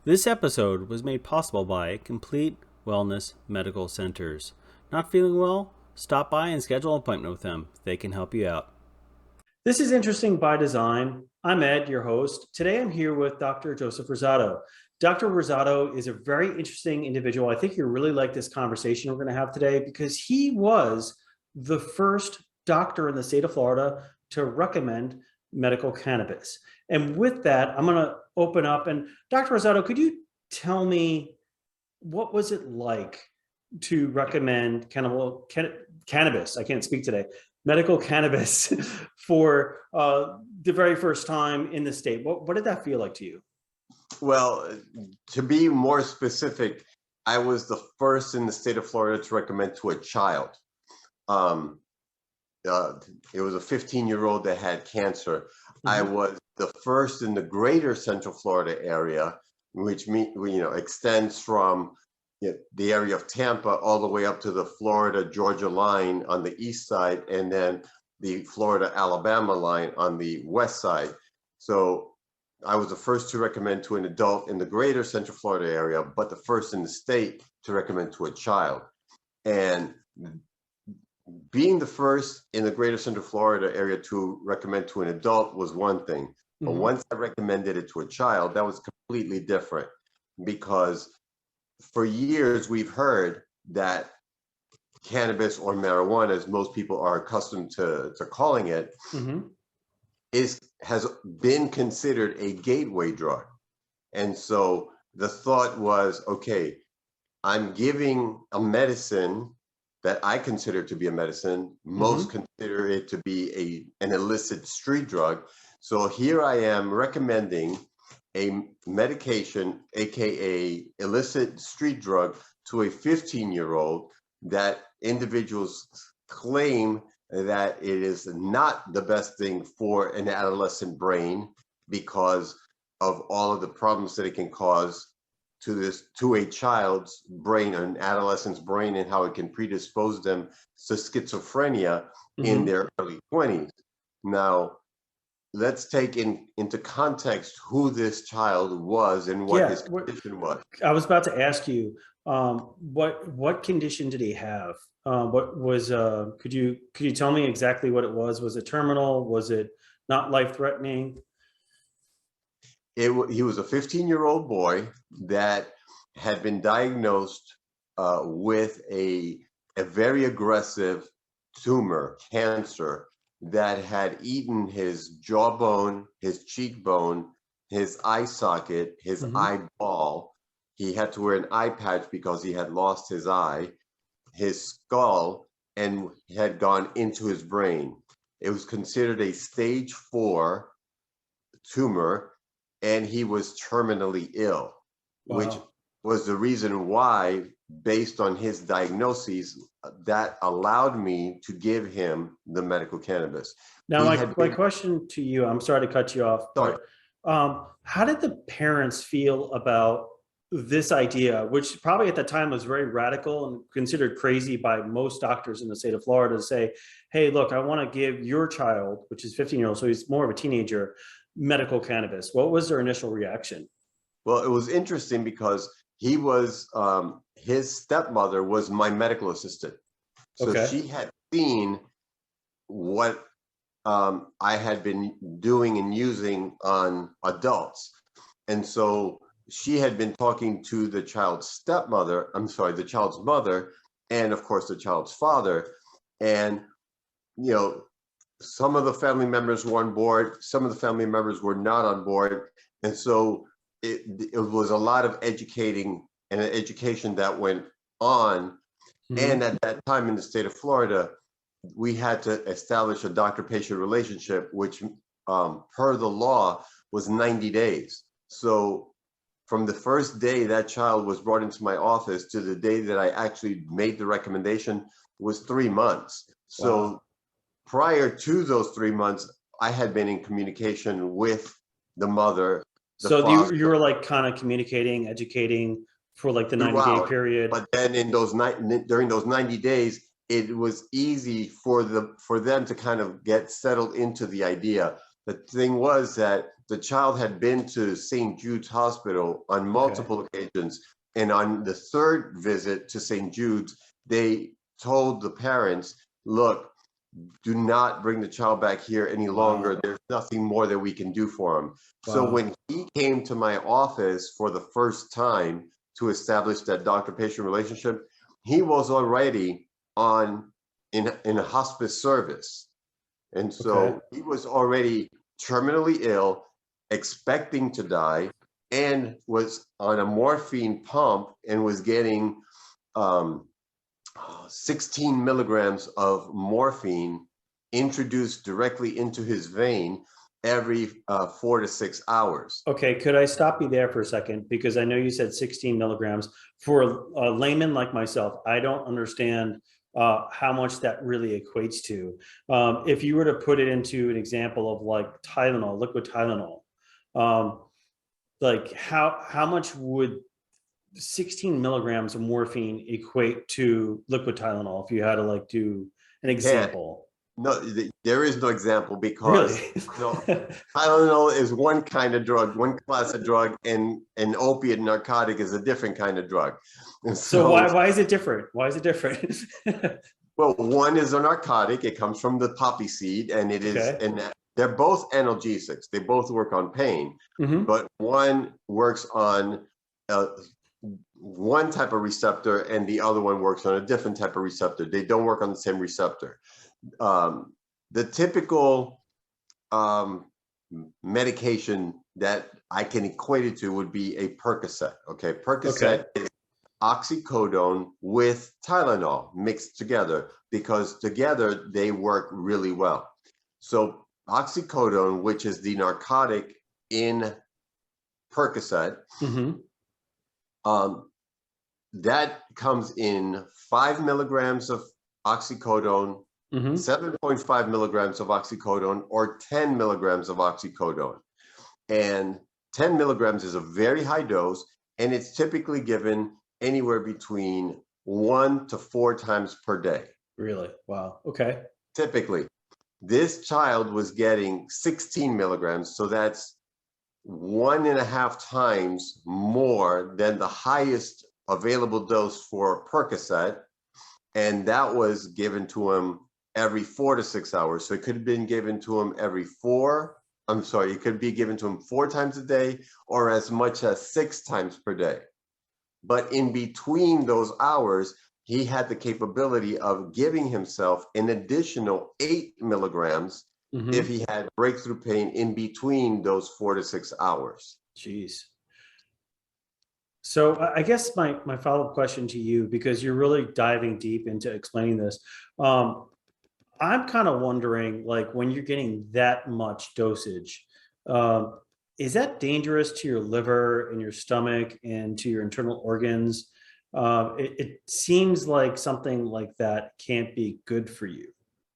This episode was made possible by Complete Wellness Medical Centers. Not feeling well? Stop by and schedule an appointment with them. They can help you out. This is Interesting by Design. I'm Ed, your host. Today I'm here with Dr. Joseph Rosado. Dr. Rosado is a very interesting individual. I think you'll really like this conversation we're going to have today because he was the first doctor in the state of Florida to recommend medical cannabis. And with that, I'm going to open up. And Dr. Rosado, could you tell me what was it like to recommend cannabis? I can't speak today. Medical cannabis for the very first time in the state. What did that feel like to you? Well, to be more specific, I was the first in the state of Florida to recommend to a child. It was a 15-year-old that had cancer. Mm-hmm. I was the first in the greater Central Florida area, which extends from the area of Tampa all the way up to the Florida-Georgia line on the east side, and then the Florida-Alabama line on the west side. So I was the first to recommend to an adult in the greater Central Florida area, but the first in the state to recommend to a child. And being the first in the greater Central Florida area to recommend to an adult was one thing. Mm-hmm. But once I recommended it to a child, that was completely different, because for years we've heard that cannabis, or marijuana, as most people are accustomed to calling it, mm-hmm. has been considered a gateway drug. And so the thought was, okay, I'm giving a medicine that I consider to be a medicine. Most mm-hmm. consider it to be an illicit street drug. So here I am recommending a medication, aka illicit street drug, to a 15-year-old that individuals claim that it is not the best thing for an adolescent brain because of all of the problems that it can cause to a child's brain, an adolescent's brain, and how it can predispose them to schizophrenia mm-hmm. in their early 20s. Now, let's take into context who this child was and what his condition was. I was about to ask you, what condition did he have? What was? Could you tell me exactly what it was? Was it terminal? Was it not life-threatening? He was a 15-year-old boy that had been diagnosed with a very aggressive tumor, cancer, that had eaten his jawbone, his cheekbone, his eye socket, his mm-hmm. eyeball. He had to wear an eye patch because he had lost his eye, his skull, and had gone into his brain. It was considered a stage 4 tumor, and he was terminally ill. Wow. Which was the reason why, based on his diagnoses, that allowed me to give him the medical cannabis. Now, my question to you, I'm sorry to cut you off. Sorry. But, how did the parents feel about this idea, which probably at the time was very radical and considered crazy by most doctors in the state of Florida, to say, hey, look, I want to give your child, which is 15-year-old, so he's more of a teenager, medical cannabis? What was their initial reaction? Well, it was interesting because he was, his stepmother was my medical assistant. So okay. She had seen what I had been doing and using on adults. And so she had been talking to the child's the child's mother, and of course the child's father. And, some of the family members were on board, some of the family members were not on board. And so it was a lot of education that went on. Mm-hmm. And at that time in the state of Florida, we had to establish a doctor-patient relationship, which per the law was 90 days. So from the first day that child was brought into my office to the day that I actually made the recommendation was 3 months. So wow. Prior to those 3 months, I had been in communication with the mother. So you were like kind of communicating, educating for like the 90-day period. But then during those 90 days, it was easy for them to kind of get settled into the idea. The thing was that the child had been to St. Jude's Hospital on multiple occasions. And on the third visit to St. Jude's, they told the parents, look, do not bring the child back here any longer. There's nothing more that we can do for him. So when he came to my office for the first time to establish that doctor-patient relationship, he was already in a hospice service. And so he was already terminally ill, expecting to die, and was on a morphine pump and was getting 16 milligrams of morphine introduced directly into his vein every 4 to 6 hours. Okay, could I stop you there for a second? Because I know you said 16 milligrams. For a layman like myself, I don't understand how much that really equates to. If you were to put it into an example of like Tylenol, liquid Tylenol, like how much would 16 milligrams of morphine equate to liquid Tylenol if you had to like do an example? No, there is no example, because Really? Tylenol is one kind of drug, one class of drug, and an opiate narcotic is a different kind of drug. And So why is it different? Why is it different? well, one is a narcotic. It comes from the poppy seed, and it is, and they're both analgesics. They both work on pain, but one works on one type of receptor, and the other one works on a different type of receptor. They don't work on the same receptor. The typical medication that I can equate it to would be a Percocet. Okay, Percocet is oxycodone with Tylenol mixed together, because together they work really well. So oxycodone, which is the narcotic in Percocet, that comes in 5 milligrams of oxycodone, 7.5 milligrams of oxycodone, or 10 milligrams of oxycodone. And 10 milligrams is a very high dose, and it's typically given anywhere between 1 to 4 times per day. Really? Wow. Okay. Typically. This child was getting 16 milligrams, so that's 1.5 times more than the highest available dose for Percocet, and that was given to him every 4 to 6 hours. So it could have been given to him it could be given to him 4 times a day, or as much as 6 times per day. But in between those hours, he had the capability of giving himself an additional 8 milligrams if he had breakthrough pain in between those 4 to 6 hours. Jeez. So I guess my follow-up question to you, because you're really diving deep into explaining this, I'm kind of wondering, like, when you're getting that much dosage, is that dangerous to your liver and your stomach and to your internal organs? It seems like something like that can't be good for you.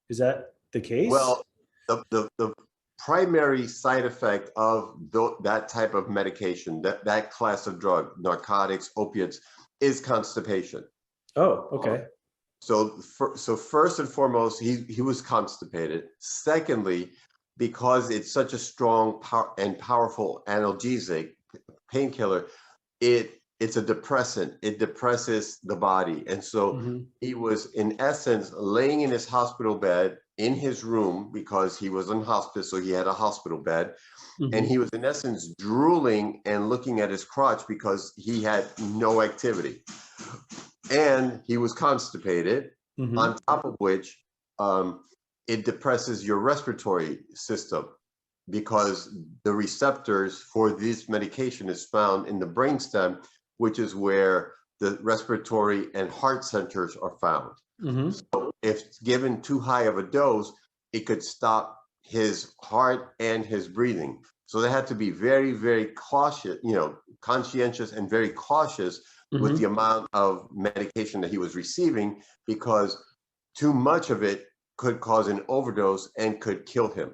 Is that the case? Well, the primary side effect of that type of medication, that class of drug, narcotics, opiates, is constipation. Oh, okay. So first and foremost, he was constipated. Secondly, because it's such a strong and powerful analgesic painkiller, it's a depressant. It depresses the body. And so he was, in essence, laying in his hospital bed in his room, because he was in hospice, so he had a hospital bed. And he was, in essence, drooling and looking at his crotch because he had no activity. And he was constipated, on top of which it depresses your respiratory system, because the receptors for this medication is found in the brainstem, which is where the respiratory and heart centers are found. So if given too high of a dose, it could stop his heart and his breathing. So they had to be very, very cautious, conscientious and very cautious with the amount of medication that he was receiving, because too much of it could cause an overdose and could kill him.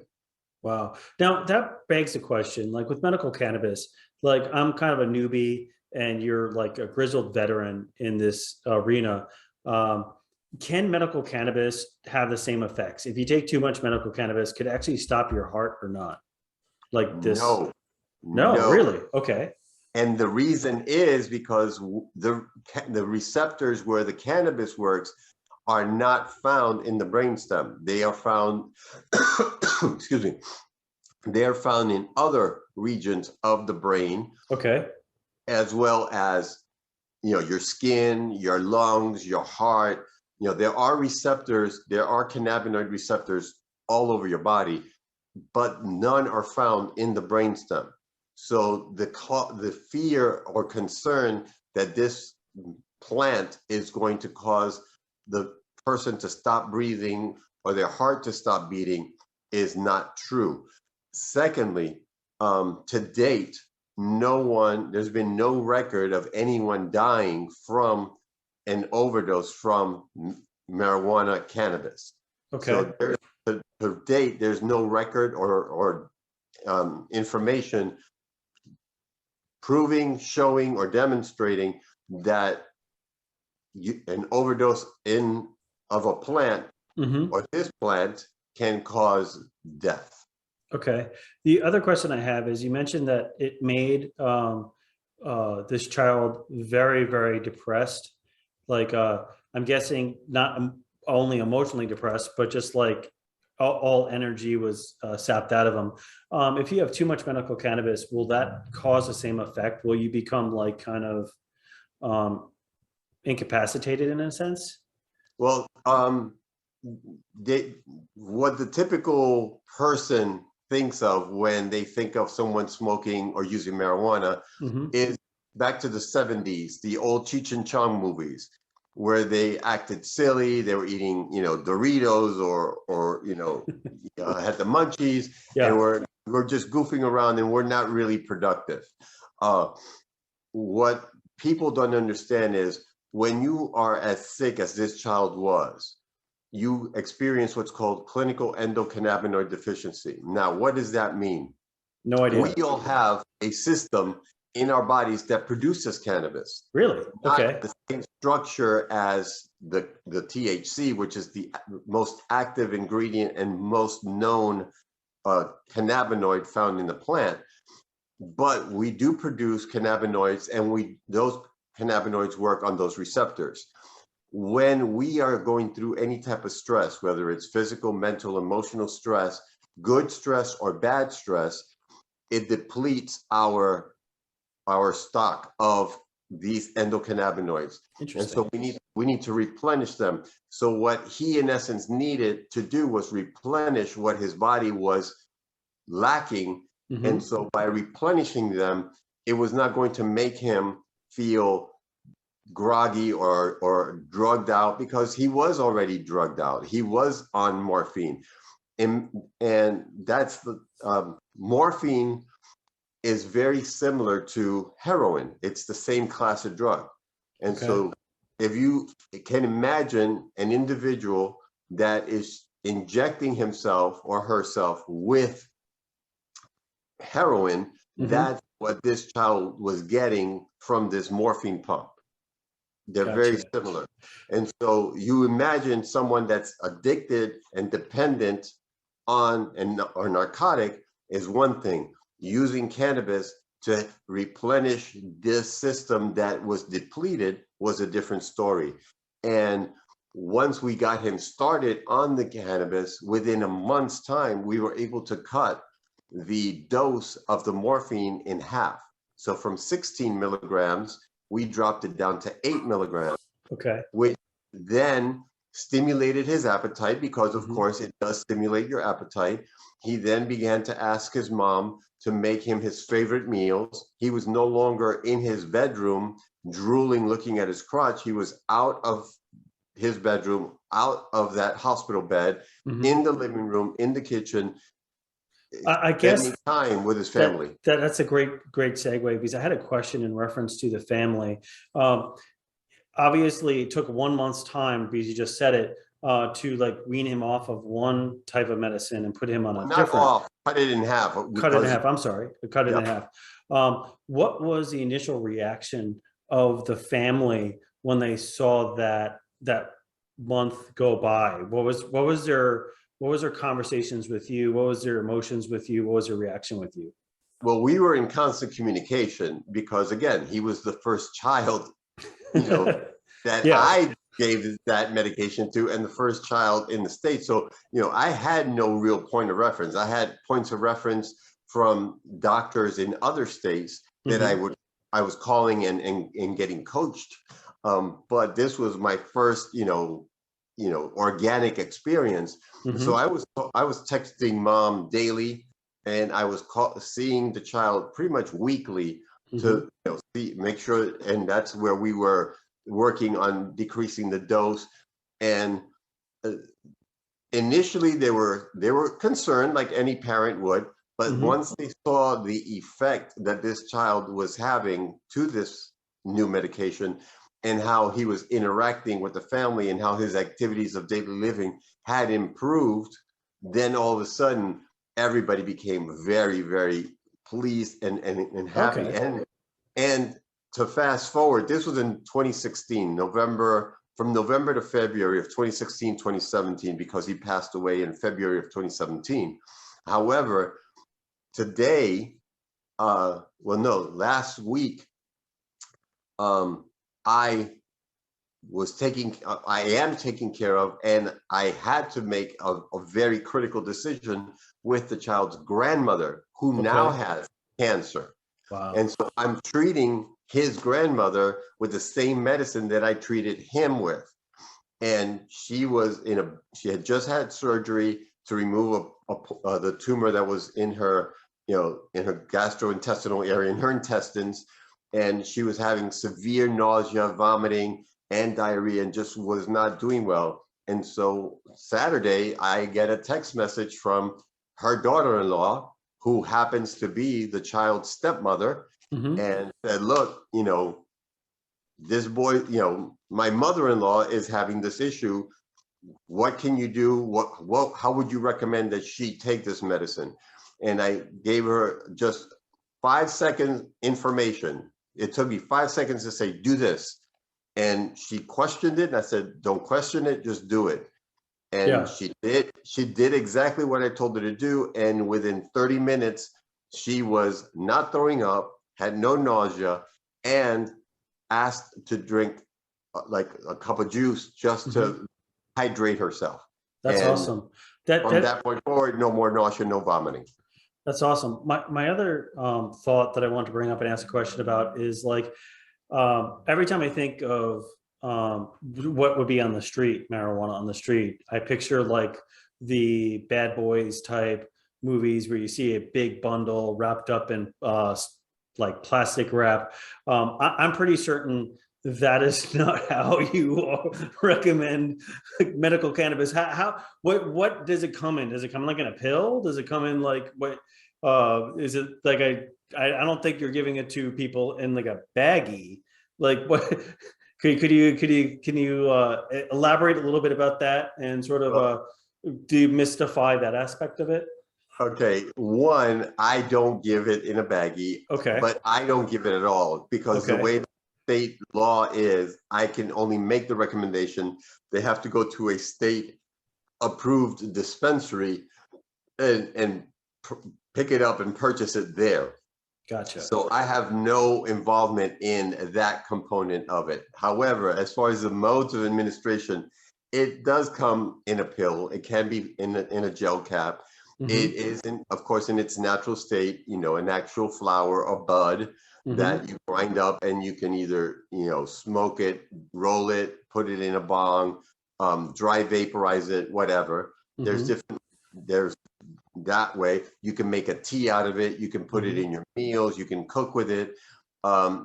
Wow. Now that begs the question, like with medical cannabis, like I'm kind of a newbie and you're like a grizzled veteran in this arena. Can medical cannabis have the same effects? If you take too much medical cannabis, could it actually stop your heart or not? Like this? No, No, no. really? Okay. And the reason is because the receptors where the cannabis works are not found in the brainstem. They are found, excuse me, they are found in other regions of the brain, Okay. as well as, your skin, your lungs, your heart. There are receptors, there are cannabinoid receptors all over your body, but none are found in the brainstem. So the fear or concern that this plant is going to cause the person to stop breathing or their heart to stop beating is not true. Secondly, to date, there's been no record of anyone dying from an overdose from marijuana cannabis. Okay. So to date, there's no record or information proving, showing, or demonstrating that an overdose of a plant Mm-hmm. or this plant can cause death. Okay. The other question I have is you mentioned that it made this child very, very depressed. Like, I'm guessing not only emotionally depressed, but just like all energy was sapped out of him. If you have too much medical cannabis, will that cause the same effect? Will you become like kind of um, incapacitated in a sense? Well, they, what the typical person thinks of when they think of someone smoking or using marijuana Mm-hmm. is back to the 70s, the old Cheech and Chong movies, where they acted silly, they were eating, Doritos or had the munchies, and Yeah. we're just goofing around and we're not really productive. Uh, what people don't understand is when you are as sick as this child was, you experience what's called clinical endocannabinoid deficiency. Now, what does that mean? No We idea. all have a system in our bodies that produces cannabis, Really? not Okay. the same structure as the THC, which is the most active ingredient and most known cannabinoid found in the plant. But we do produce cannabinoids, and those cannabinoids work on those receptors. When we are going through any type of stress, whether it's physical, mental, emotional stress, good stress or bad stress, it depletes our stock of these endocannabinoids. And Interesting. so we need to replenish them. So what he in essence needed to do was replenish what his body was lacking. And Mm-hmm. so by replenishing them, it was not going to make him feel groggy or drugged out, because he was already drugged out. He was on morphine. And that's the morphine is very similar to heroin. It's the same class of drug. And Okay. so if you can imagine an individual that is injecting himself or herself with heroin, Mm-hmm. that's what this child was getting from this morphine pump. They're very Gotcha. similar. And so you imagine someone that's addicted and dependent on or narcotic is one thing. Using cannabis to replenish this system that was depleted was a different story. And once we got him started on the cannabis, within a month's time, we were able to cut the dose of the morphine in half. So from 16 milligrams, we dropped it down to 8 milligrams, Okay. which then stimulated his appetite, because of Mm-hmm. course it does stimulate your appetite. He then began to ask his mom to make him his favorite meals. He was no longer in his bedroom drooling, looking at his crotch. He was out of his bedroom, out of that hospital bed, Mm-hmm. in the living room, in the kitchen, I spending guess time with his family. that's a great segue, because I had a question in reference to the family. Um, Obviously, it took 1 month's time, because you just said it, to like wean him off of one type of medicine and put him on a Not different. off, cut it in half, Cut it in because half. I'm sorry, cut it yeah. in half. What was the initial reaction of the family when they saw that month go by? What was their What was her conversations with you? What was their emotions with you? What was her reaction with you? Well, we were in constant communication because, again, he was the first child, you know, that Yeah. I gave that medication to, and the first child in the state. So, I had no real point of reference. I had points of reference from doctors in other states that Hmm. I was calling and getting coached. But this was my first, organic experience. So Hmm. I was texting mom daily, and I was seeing the child pretty much weekly Hmm. to make sure, and that's where we were working on decreasing the dose. And uh, initially they were concerned, like any parent would, but Hmm. once they saw the effect that this child was having to this new medication, and how he was interacting with the family, and how his activities of daily living had improved, then all of a sudden everybody became very, very pleased and happy. Okay. And to fast forward, this was in 2016, from November to February of 2016, 2017, because he passed away in February of 2017. However, today, well, no, last week, um, I I am taking care of, and I had to make a very critical decision with the child's grandmother, who now Okay. has cancer. Wow. And so I'm treating his grandmother with the same medicine that I treated him with. And she had just had surgery to remove the tumor that was in her, in her gastrointestinal area, in her intestines. And she was having severe nausea, vomiting, and diarrhea, and just was not doing well. And so Saturday, I get a text message from her daughter-in-law, who happens to be the child's stepmother, Hmm. and said, look, this boy, my mother-in-law is having this issue. What can you do? How would you recommend that she take this medicine? And I gave her just 5 seconds information. It took me 5 seconds to say, do this. And she questioned it. And I said, don't question it, just do it. And Yeah. she did exactly what I told her to do. And within 30 minutes, she was not throwing up, had no nausea, and asked to drink like a cup of juice just Hmm. to hydrate herself. That's And awesome. That from that that point forward, no more nausea, no vomiting. that's awesome. My other thought that I want to bring up and ask a question about is like every time I think of what would be on the street, marijuana on the street, I picture like the Bad Boys type movies where you see a big bundle wrapped up in like plastic wrap. I'm pretty certain that is not how you recommend medical cannabis. What does it come in? Does it come like in a pill? Does it come in like what? Is it like I don't think you're giving it to people in like a baggie. Like what? Can you elaborate a little bit about that and sort of Well, demystify that aspect of it? okay, one, I don't give it in a baggie, Okay. but I don't give it at all, because the Okay. way the state law is, I can only make the recommendation. They have to go to a state approved dispensary and pick it up and purchase it there. Gotcha. So I have no involvement in that component of it. However, as far as the modes of administration, it does come in a pill. It can be in a gel cap. It Hmm. is, of course, in its natural state, an actual flower or bud Hmm. that you grind up, and you can either, smoke it, roll it, put it in a bong, dry vaporize it, whatever. Hmm. There's that way. You can make a tea out of it. You can put it Hmm. in your meals. You can cook with it.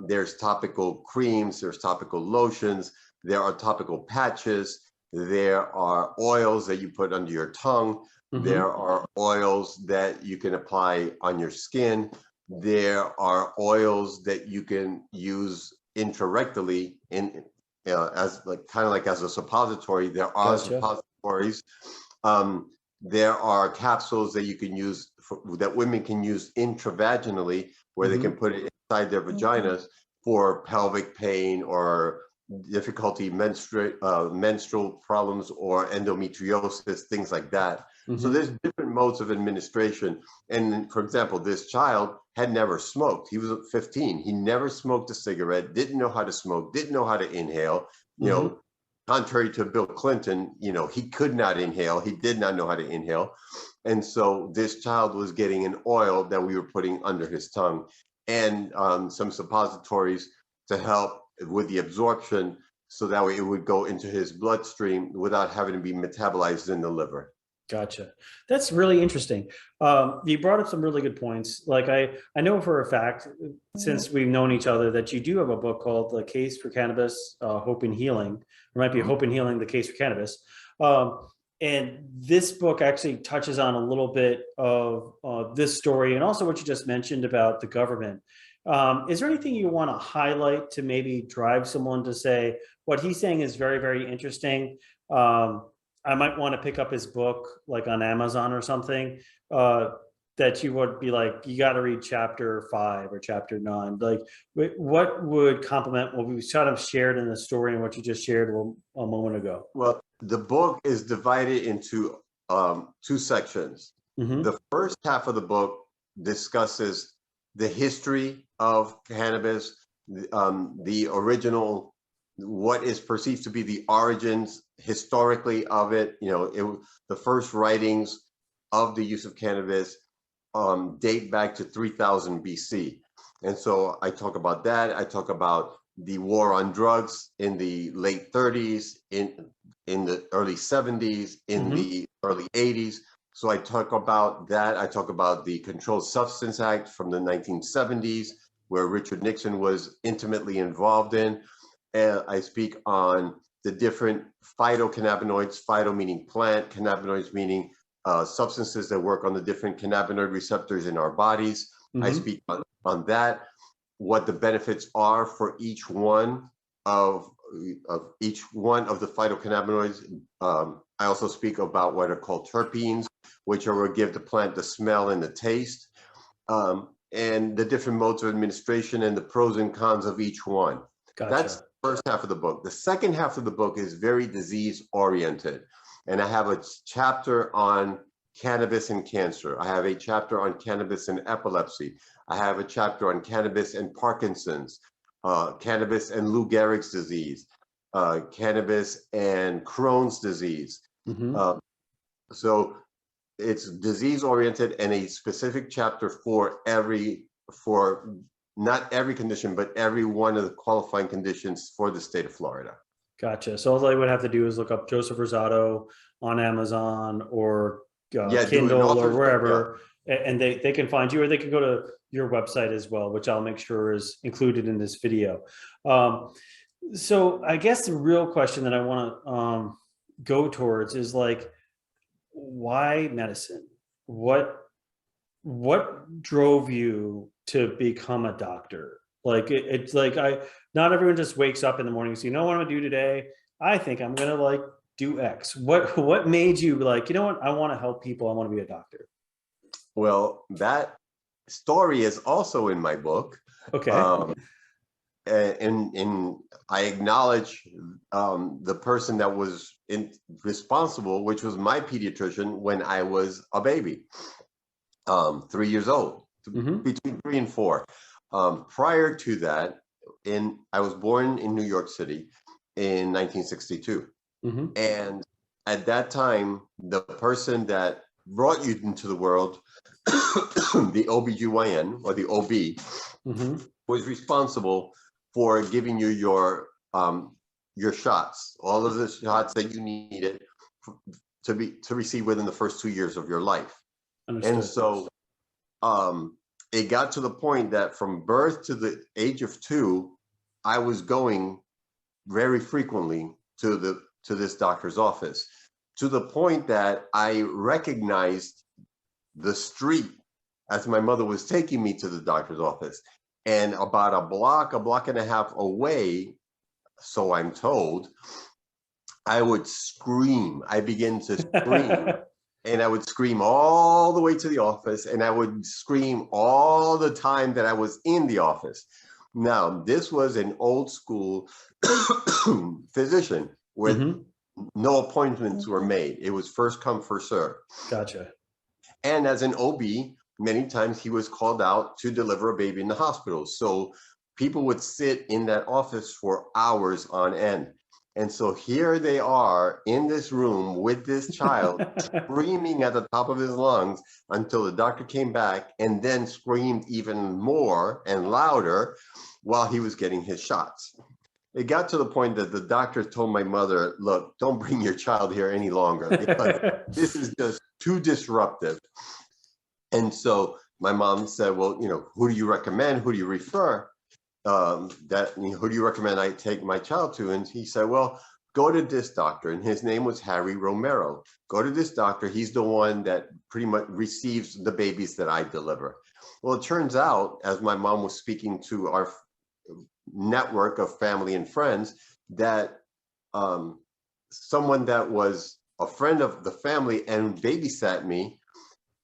There's topical creams. There's topical lotions. There are topical patches. There are oils that you put under your tongue. There Hmm. are oils that you can apply on your skin. There are oils that you can use intrarectally as like kind of like as a suppository. There are Gotcha. suppositories. Um, there are capsules that you can use that women can use intravaginally, where they can Hmm. put it inside their vaginas for pelvic pain, or difficulty, menstrual problems, or endometriosis, things like that. So Mm-hmm. there's different modes of administration. And for example, this child had never smoked. He was 15. He never smoked a cigarette, didn't know how to smoke, didn't know how to inhale. You Mm-hmm. know, contrary to Bill Clinton, he could not inhale. He did not know how to inhale. And so this child was getting an oil that we were putting under his tongue and some suppositories to help with the absorption so that way it would go into his bloodstream without having to be metabolized in the liver. Gotcha. That's really interesting. You brought up some really good points. Like I know for a fact, since we've known each other, that you do have a book called The Case for Cannabis, Hope and Healing. There might be Mhm. Hope and Healing, The Case for Cannabis. And this book actually touches on a little bit of this story and also what you just mentioned about the government. Is there anything you want to highlight to maybe drive someone to say, what he's saying is very, very interesting? I might want to pick up his book like on Amazon or something, that you would be like, you got to read chapter 5 or chapter 9. Like, what would complement what we sort of shared in the story and what you just shared a moment ago? Well, the book is divided into two sections. Mm-hmm. The first half of the book discusses the history of cannabis, the original, what is perceived to be the origins historically of it. The first writings of the use of cannabis date back to 3000 BC. And so I talk about that. I talk about the war on drugs in the late 30s, in the early 70s, in Mm-hmm. the early 80s. So I talk about that. I talk about the Controlled Substance Act from the 1970s, where Richard Nixon was intimately involved in. And I speak on the different phytocannabinoids, phyto meaning plant, cannabinoids meaning substances that work on the different cannabinoid receptors in our bodies. I Mm-hmm. speak on that, what the benefits are for each one of the phytocannabinoids. I also speak about what are called terpenes, which are what give the plant the smell and the taste, and the different modes of administration and the pros and cons of each one. That's Gotcha. the first half of the book. The second half of the book is very disease oriented. And I have a chapter on cannabis and cancer. I have a chapter on cannabis and epilepsy. I have a chapter on cannabis and Parkinson's, cannabis and Lou Gehrig's disease, cannabis and Crohn's disease. Mm-hmm. So it's disease oriented and a specific chapter for not every condition, but every one of the qualifying conditions for the state of Florida. Gotcha. So all they would have to do is look up Joseph Rosado on Amazon or Yeah, do an Kindle or author. Yeah. wherever, and they can find you, or they can go to your website as well, which I'll make sure is included in this video. So I guess the real question that I want to go towards is like, why medicine? What drove you to become a doctor? Like it's like not everyone just wakes up in the morning and says, you know what I'm gonna do today? I think I'm gonna like do X. What made you like, you know what? I want to help people. I want to be a doctor. Well, that story is also in my book. Okay. Um, and I acknowledge the person that was responsible, which was my pediatrician when I was a baby, 3 years old, Mm-hmm. between 3 and 4. Prior to that, I was born in New York City in 1962. Mm-hmm. And at that time, the person that brought you into the world, the OBGYN or the OB, Mm-hmm. was responsible for giving you your shots, all of the shots that you needed to receive within the first 2 years of your life. And Understood. so it got to the point that from birth to the age of 2, I was going very frequently to this doctor's office, to the point that I recognized the street as my mother was taking me to the doctor's office. And about a block and a half away, so I'm told, I would scream. I began to scream. And I would scream all the way to the office, and I would scream all the time that I was in the office. Now, this was an old school physician where Mm-hmm. no appointments were made. It was first come, first serve. Gotcha. And as an OB, many times he was called out to deliver a baby in the hospital. So people would sit in that office for hours on end. And so here they are in this room with this child screaming at the top of his lungs until the doctor came back and then screamed even more and louder while he was getting his shots. It got to the point that the doctor told my mother, look, don't bring your child here any longer because this is just too disruptive. And so my mom said, well, who do you recommend? Who do you refer? Who do you recommend I take my child to? And he said, well, go to this doctor. And his name was Harry Romero. Go to this doctor. He's the one that pretty much receives the babies that I deliver. Well, it turns out, as my mom was speaking to our network of family and friends, that someone that was a friend of the family and babysat me,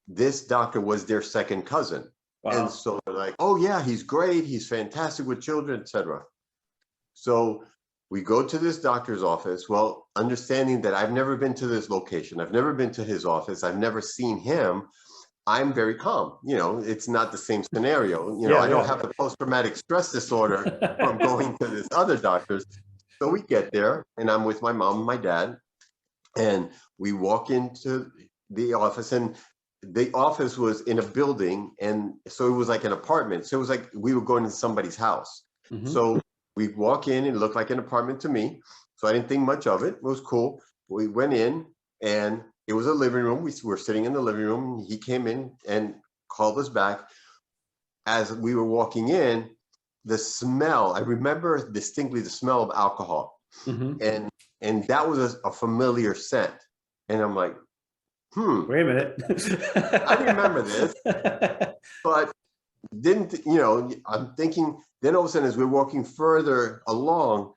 this doctor was their second cousin. Wow. And so they're like, oh yeah, he's great, he's fantastic with children, etc. So we go to this doctor's office, well, understanding that I've never been to this location, I've never been to his office, I've never seen him. I'm very calm. It's not the same scenario. I don't have the post-traumatic stress disorder from going to this other doctor's. So we get there and I'm with my mom and my dad and we walk into the office, and the office was in a building, and so it was like an apartment. So it was like we were going to somebody's house. Mm-hmm. So we walk in and it looked like an apartment to me. So I didn't think much of it. It was cool. We went in and it was a living room. We were sitting in the living room. He came in and called us back. As we were walking in, the smell, I remember distinctly the smell of alcohol. Mm-hmm. And that was a familiar scent. And I'm like, wait a minute. I remember this, but I'm thinking, then all of a sudden, as we're walking further along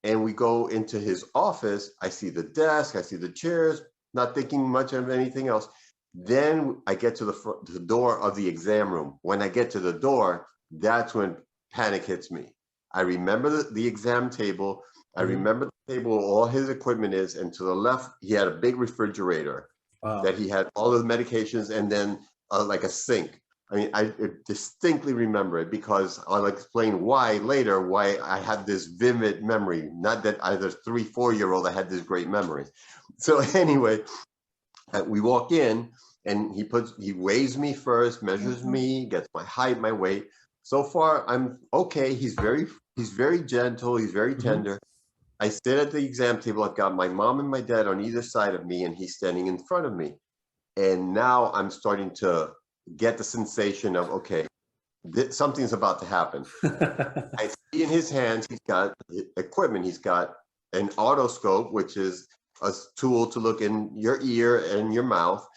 and we go into his office, I see the desk, I see the chairs, not thinking much of anything else. Then I get to the door of the exam room. When I get to the door, that's when panic hits me. I remember the exam table. I remember the table where all his equipment is. And to the left, he had a big refrigerator. Wow. That he had all the medications and then like a sink. I mean, I distinctly remember it because I'll explain why later, why I had this vivid memory. Not that I was 3-4-year-old, I had this great memory. So anyway, we walk in and he weighs me first, measures me, gets my height, my weight. So far, I'm okay. He's very gentle. He's very tender. I sit at the exam table. I've got my mom and my dad on either side of me, and he's standing in front of me. And now I'm starting to get the sensation of, okay, something's about to happen. I see in his hands, he's got equipment. He's got an otoscope, which is a tool to look in your ear and your mouth.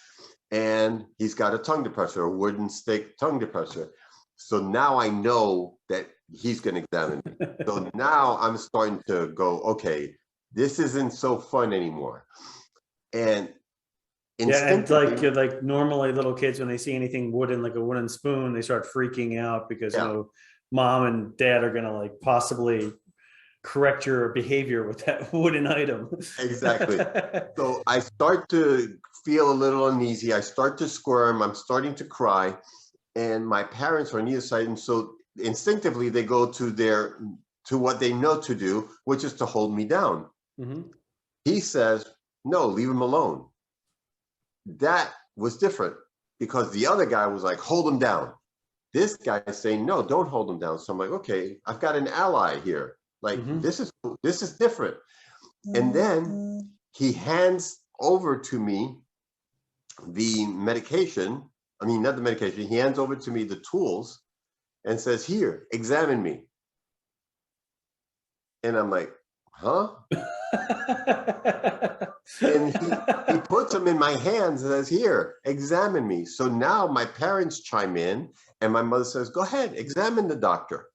And he's got a tongue depressor, a wooden stick tongue depressor. So now I know that he's going to examine me. So now I'm starting to go, okay, this isn't so fun anymore. And and like normally little kids, when they see anything wooden, like a wooden spoon, they start freaking out because mom and dad are going to like possibly correct your behavior with that wooden item. Exactly. So I start to feel a little uneasy. I start to squirm. I'm starting to cry. And my parents are on either side. And so instinctively, they go to what they know to do, which is to hold me down. He says, no, leave him alone. That was different because the other guy was like, hold him down. This guy is saying, no, don't hold him down. So I'm like, okay, I've got an ally here. Like, this is different. And then he hands over to me the medication. I mean, not the medication. He hands over to me the tools and says, here, examine me. And I'm like, huh? And he puts them in my hands and says, here, examine me. So now my parents chime in and my mother says, go ahead, examine the doctor.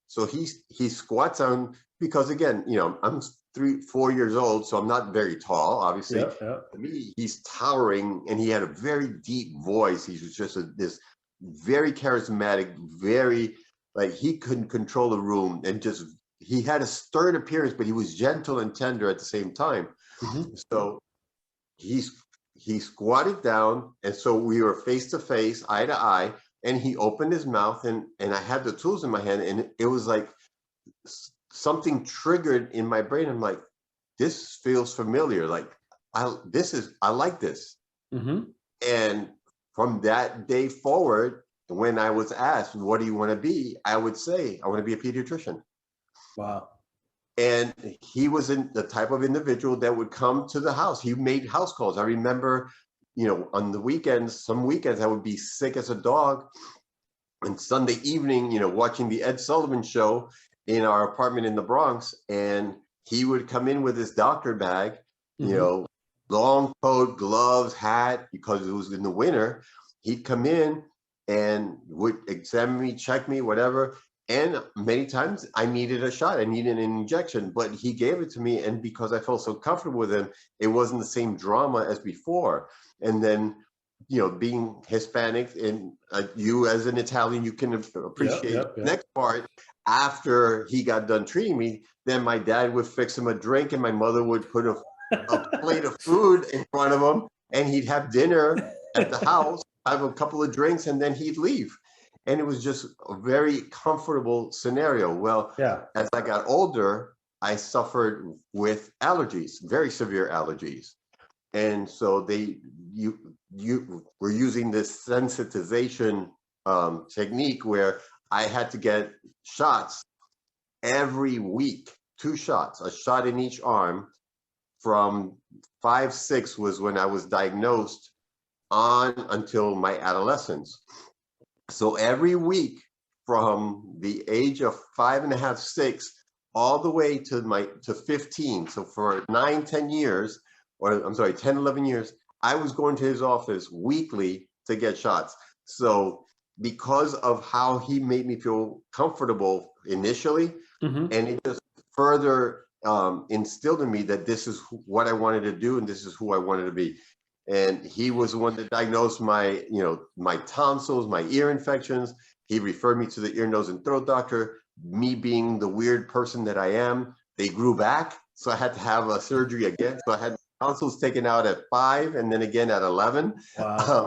So he squats on, because again, I'm 3-4 years old, so I'm not very tall, obviously. To me, he's towering, and he had a very deep voice. He was just this very charismatic, very, like, he couldn't control the room and just he had a stern appearance, but he was gentle and tender at the same time. So he squatted down, and so we were face to face, eye to eye, and he opened his mouth, and I had the tools in my hand, and it was like something triggered in my brain. I'm like, this feels familiar. Like I like this. And from that day forward, when I was asked, what do you want to be? I would say, I want to be a pediatrician. Wow. And he was the type of individual that would come to the house. He made house calls. I remember, on the weekends, some weekends I would be sick as a dog. And Sunday evening, watching the Ed Sullivan Show in our apartment in the Bronx, and he would come in with his doctor bag, long coat, gloves, hat, because it was in the winter. He'd come in and would examine me, check me, whatever. And many times I needed a shot, I needed an injection, but he gave it to me. And because I felt so comfortable with him, it wasn't the same drama as before. And then, being Hispanic, and you as an Italian, you can appreciate the next part. After he got done treating me, then my dad would fix him a drink, and my mother would put a plate of food in front of him, and he'd have dinner at the house, have a couple of drinks, and then he'd leave. And it was just a very comfortable scenario. Well, as I got older, I suffered with allergies, very severe allergies. And so you were using this sensitization technique where I had to get shots every week, 2 shots, a shot in each arm. From 5, 6 was when I was diagnosed on until my adolescence. So every week from the age of 5.5, 6, all the way to 15. So for 9, 10 years, or I'm sorry, 10, 11 years, I was going to his office weekly to get shots. So because of how he made me feel comfortable initially, and it just further instilled in me that this is what I wanted to do and this is who I wanted to be. And he was the one that diagnosed my tonsils, my ear infections. He referred me to the ear, nose, and throat doctor. Me being the weird person that I am, they grew back. So I had to have a surgery again. So I had tonsils taken out at 5 and then again at 11. Wow.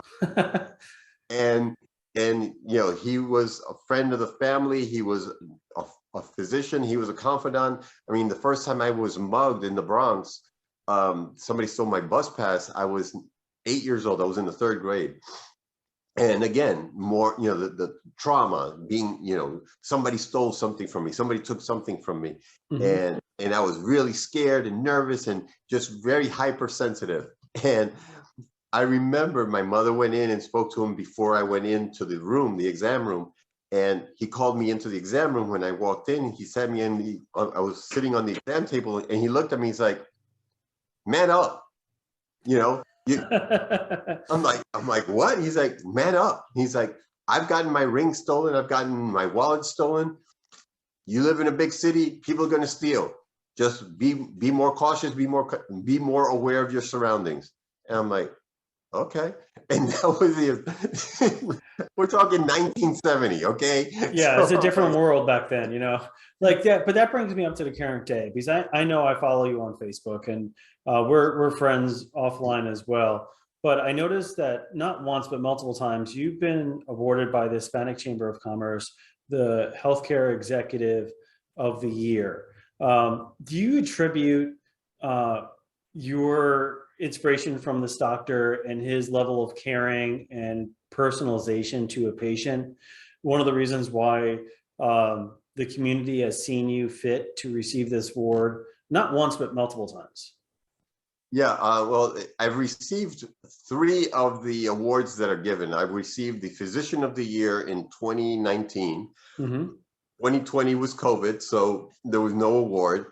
And he was a friend of the family. He was a physician. He was a confidant. I mean, the first time I was mugged in the Bronx, somebody stole my bus pass. I was 8 years old. I was in the 3rd grade. And again, more, the trauma being, somebody stole something from me. Somebody took something from me. And I was really scared and nervous and just very hypersensitive. And I remember my mother went in and spoke to him before I went into the room, the exam room. And he called me into the exam room. When I walked in, he sat me in I was sitting on the exam table, and he looked at me, he's like, man up, I'm like, what? He's like, man up. He's like, I've gotten my ring stolen. I've gotten my wallet stolen. You live in a big city. People are going to steal. Just be more cautious. Be more aware of your surroundings. And I'm like, okay. And that was we're talking 1970. Okay. Yeah. It's a different world back then, like that. But that brings me up to the current day, because I know I follow you on Facebook, and we're friends offline as well. But I noticed that not once, but multiple times, you've been awarded by the Hispanic Chamber of Commerce the Healthcare Executive of the Year. Do you attribute your inspiration from this doctor and his level of caring and personalization to a patient one of the reasons why the community has seen you fit to receive this award, not once, but multiple times? Yeah, well, I've received 3 of the awards that are given. I've received the Physician of the Year in 2019. 2020 was COVID, so there was no award.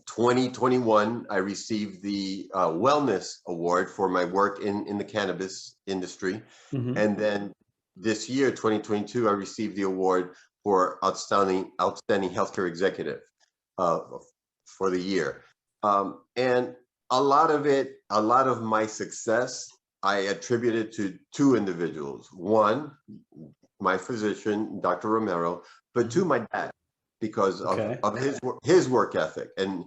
2021, I received the Wellness Award for my work in the cannabis industry. And then this year, 2022, I received the award for outstanding healthcare executive for the year. And a lot of my success, I attributed to 2 individuals. One, my physician, Dr. Romero, but 2, my dad. because Okay. of his work ethic and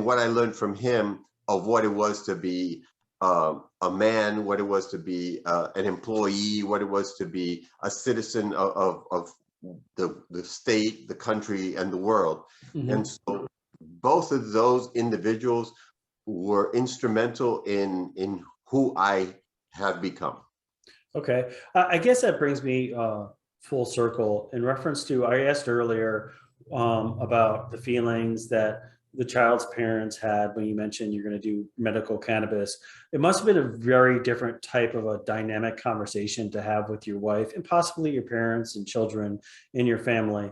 what I learned from him of what it was to be a man, what it was to be an employee, what it was to be a citizen of the state, the country, and the world. And Hmm. so both of those individuals were instrumental in who I have become. Okay. I guess that brings me full circle in reference to, I asked earlier about the feelings that the child's parents had when you mentioned you're going to do medical cannabis. It must have been a very different type of a dynamic conversation to have with your wife and possibly your parents and children in your family.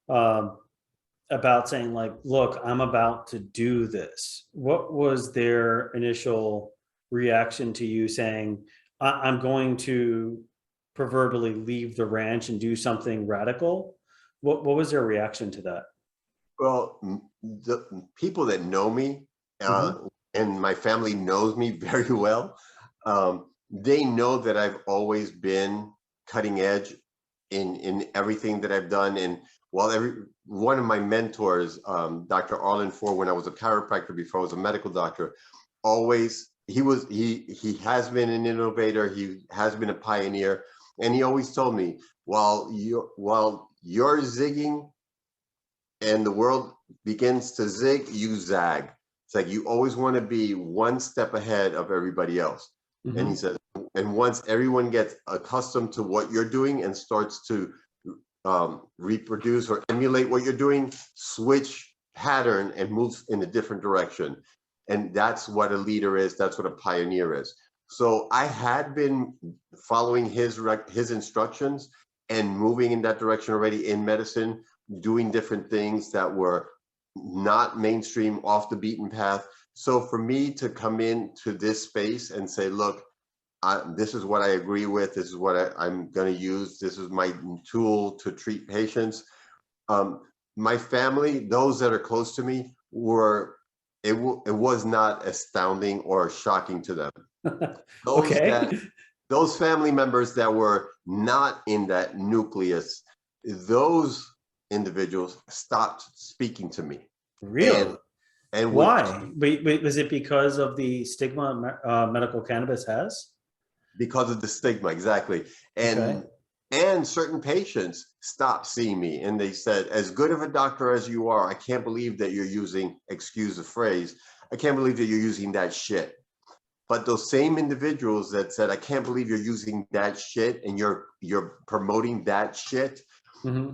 Um, about saying like, look, I'm about to do this. What was their initial reaction to you saying, I'm going to proverbially leave the ranch and do something radical? What was their reaction to that? Well, the people that know me Hmm. and my family knows me very well. They know that I've always been cutting edge in everything that I've done. And while every one of my mentors, Dr. Arlen Ford, when I was a chiropractor before I was a medical doctor, always he has been an innovator. He has been a pioneer, and he always told me, while you're zigging and the world begins to zig, you zag. It's like you always want to be one step ahead of everybody else. And he Hmm. said, and once everyone gets accustomed to what you're doing and starts to reproduce or emulate what you're doing, switch pattern and move in a different direction. And that's what a leader is. That's what a pioneer is. So I had been following his instructions and moving in that direction already in medicine, doing different things that were not mainstream, off the beaten path. So for me to come into this space and say, look, this is what I agree with, this is what I'm going to use, this is my tool to treat patients. Um, my family, those that are close to me, it was not astounding or shocking to them. Those Okay. that those family members that were not in that nucleus, those individuals stopped speaking to me Really? and and would Why? Wait, was it because of the stigma medical cannabis has? because of the stigma, exactly. Okay. And certain patients stopped seeing me and they said, as good of a doctor as you are, I can't believe that you're using, excuse the phrase, I can't believe that you're using that shit. But those same individuals that said, I can't believe you're using that shit and you're promoting that shit, Hmm.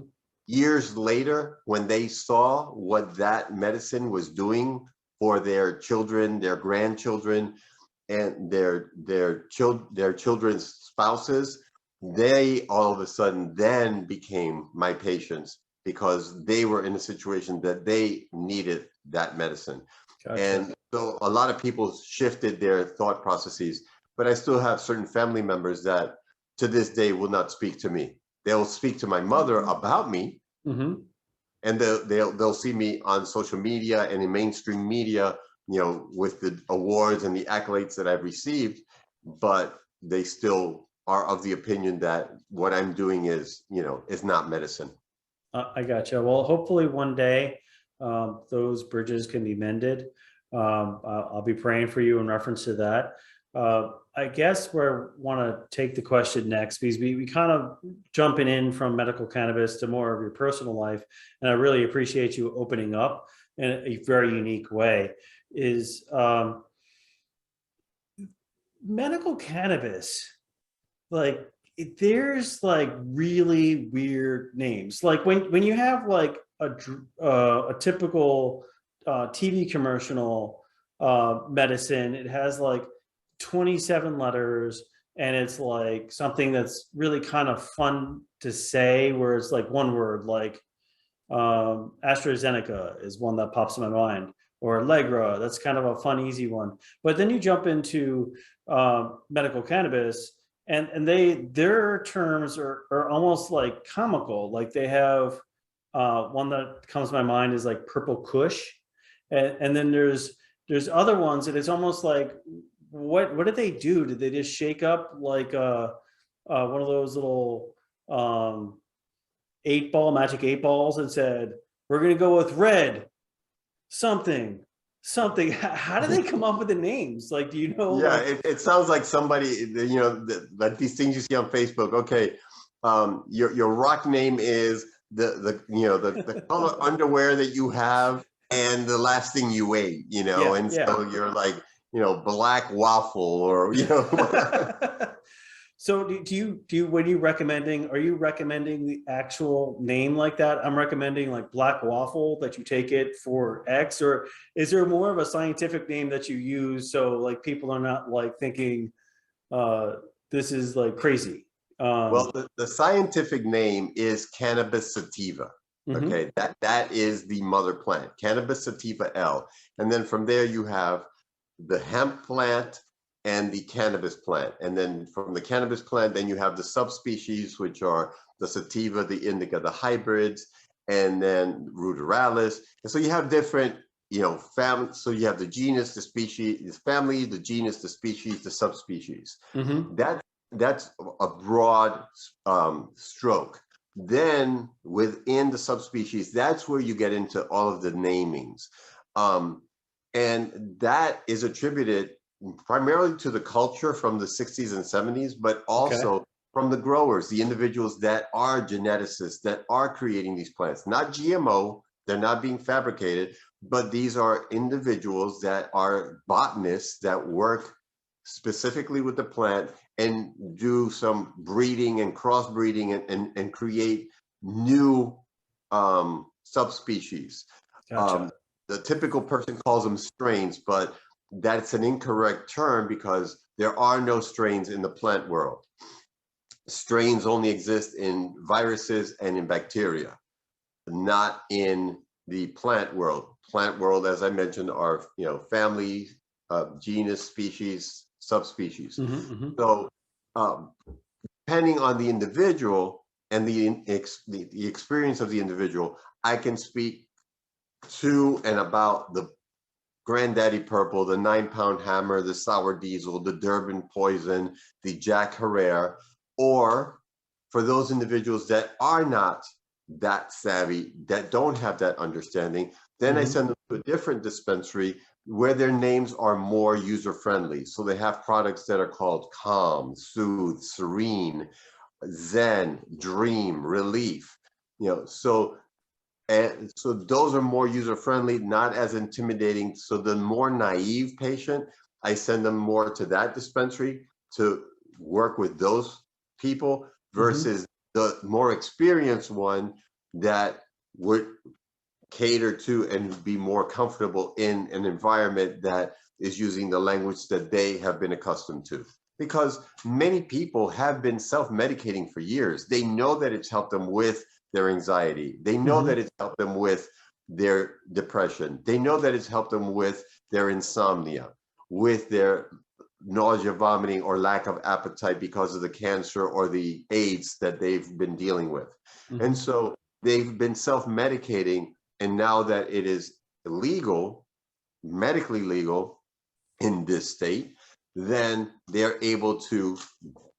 years later, when they saw what that medicine was doing for their children, their grandchildren, and their children's spouses, they all of a sudden then became my patients because they were in a situation that they needed that medicine. Gotcha. And so a lot of people shifted their thought processes, but I still have certain family members that to this day will not speak to me. They'll speak to my mother about me, Hmm. and they'll see me on social media and in mainstream media, with the awards and the accolades that I've received, but they still are of the opinion that what I'm doing is not medicine. I gotcha. Well, hopefully one day those bridges can be mended. I'll be praying for you in reference to that. I guess where I want to take the question next, because we kind of jumping in from medical cannabis to more of your personal life, and I really appreciate you opening up in a very unique way, is medical cannabis. Like there's like really weird names. Like when you have like a typical TV commercial medicine, it has like 27 letters, and it's like something that's really kind of fun to say, where it's like one word, like AstraZeneca is one that pops in my mind, or Allegra. That's kind of a fun, easy one. But then you jump into medical cannabis, and their terms are almost like comical. Like they have one that comes to my mind is like purple Kush, and then there's other ones that it's almost like what did they do? Did they just shake up like one of those little 8 ball magic 8 balls and said we're going to go with red something something. How do they come up with the names? Like, do you know, Yeah, like, it sounds like somebody, like these things you see on Facebook. Okay, your rock name is the color underwear that you have and the last thing you ate, yeah, and yeah. so you're like, black waffle or So do you when you recommending, are you recommending the actual name like that? I'm recommending like black waffle, that you take it for X, or is there more of a scientific name that you use so like people are not like thinking uh this is like crazy? Well, the scientific name is Cannabis sativa. Mhm. Okay, that is the mother plant, Cannabis sativa L. And then from there you have the hemp plant and the cannabis plant. And then from the cannabis plant, then you have the subspecies, which are the sativa, the indica, the hybrids, and then ruderalis. And so you have different, so you have the genus, the species, the family, the genus, the species, the subspecies. Mhm. That that's a broad stroke. Then within the subspecies, that's where you get into all of the namings. Um, and that is attributed primarily to the culture from the 60s and 70s, but Okay. also from the growers, the individuals that are geneticists, that are creating these plants, not GMO, they're not being fabricated, but these are individuals that are botanists that work specifically with the plant and do some breeding and crossbreeding and create new subspecies. Gotcha. Um, the typical person calls them strains, but that's an incorrect term because there are no strains in the plant world. Strains only exist in viruses and in bacteria, not in the plant world. Plant world, as I mentioned, are family, genus, species, subspecies. Mhm. Mhm. So um, depending on the individual and the experience of the individual, I can speak to and about the Granddaddy Purple, the 9 Pound Hammer, the Sour Diesel, the Durban Poison, the Jack Herrera, or for those individuals that are not that savvy, that don't have that understanding, then I Mhm. send them to a different dispensary where their names are more user friendly. So they have products that are called Calm, Soothe, Serene, Zen, Dream, Relief. So and so those are more user friendly, not as intimidating. So the more naive patient, I send them more to that dispensary to work with those people Mhm. versus the more experienced one that would cater to and be more comfortable in an environment that is using the language that they have been accustomed to. Because many people have been self-medicating for years. They know that it's helped them with their anxiety. They know that Mhm. it's helped them with their depression. They know that it's helped them with their insomnia, with their nausea, vomiting, or lack of appetite because of the cancer or the AIDS that they've been dealing with. And Mhm. so they've been self-medicating, and now that it is illegal, medically legal in this state, then they're able to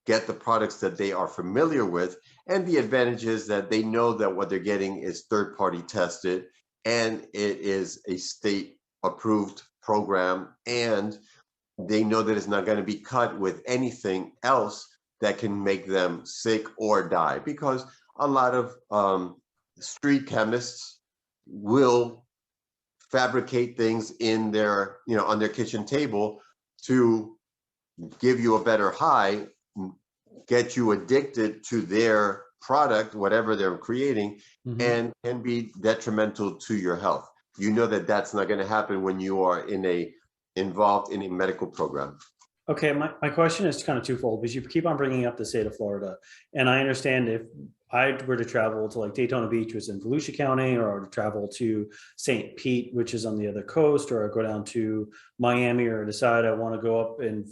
get the products that they are familiar with. And the advantage is that they know that what they're getting is third party tested and it is a state approved program. And they know that it's not going to be cut with anything else that can make them sick or die, because a lot of street chemists will fabricate things in their on their kitchen table to give you a better high, get you addicted to their product, whatever they're creating, Mhm. and can be detrimental to your health. You know that that's not going to happen when you are involved in a medical program. Okay, my question is kind of twofold because you keep on bringing up the state of Florida. And I understand if I were to travel to like Daytona Beach, which is in Volusia County, or to travel to St. Pete, which is on the other coast, or I go down to Miami, or decide I want to go up and